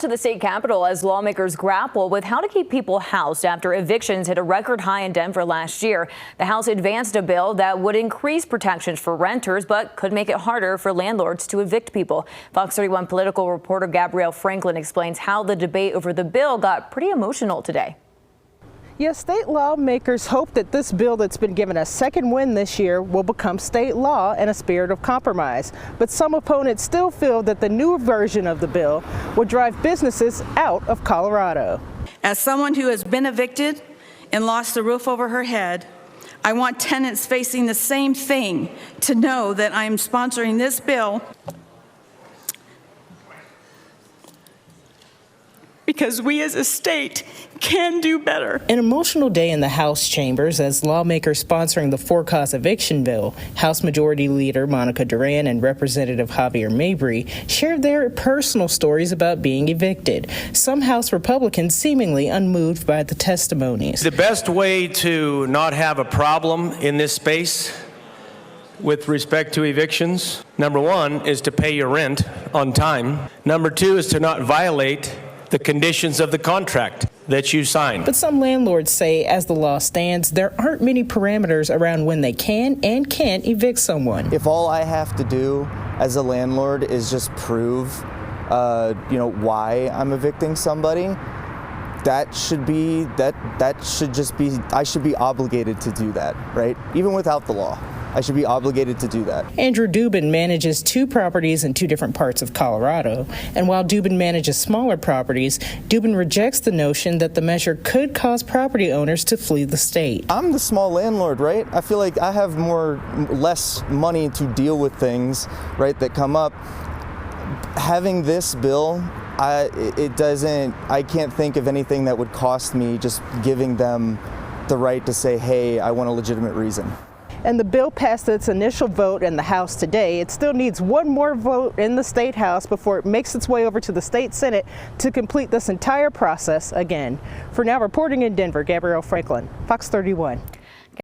To the state capitol as lawmakers grapple with how to keep people housed after evictions hit a record high in Denver last year. The House advanced a bill that would increase protections for renters, but could make it harder for landlords to evict people. Fox 31 political reporter Gabrielle Franklin explains how the debate over the bill got pretty emotional today. Yes, state lawmakers hope that this bill that's been given a second win this year will become state law in a spirit of compromise. But some opponents still feel that the new version of the bill will drive businesses out of Colorado. As someone who has been evicted and lost the roof over her head, I want tenants facing the same thing to know that I am sponsoring this bill because we as a state can do better. An emotional day in the House chambers as lawmakers sponsoring the for-cause eviction bill. House Majority Leader Monica Duran and Representative Javier Mabry shared their personal stories about being evicted. Some House Republicans seemingly unmoved by the testimonies. The best way to not have a problem in this space with respect to evictions, number one, is to pay your rent on time. Number two is to not violate the conditions of the contract that you signed. But some landlords say as the law stands, there aren't many parameters around when they can and can't evict someone. If all I have to do as a landlord is just prove, why I'm evicting somebody, that should just be, I should be obligated to do that, right? Even without the law. I should be obligated to do that. Andrew Dubin manages 2 properties in 2 different parts of Colorado. And while Dubin manages smaller properties, Dubin rejects the notion that the measure could cause property owners to flee the state. I'm the small landlord, right? I feel like I have less money to deal with things, right, that come up. Having this bill, I can't think of anything that would cost me just giving them the right to say, hey, I want a legitimate reason. And the bill passed its initial vote in the House today. It still needs one more vote in the State House before it makes its way over to the State Senate to complete this entire process again. For now, reporting in Denver, Gabrielle Franklin, Fox 31.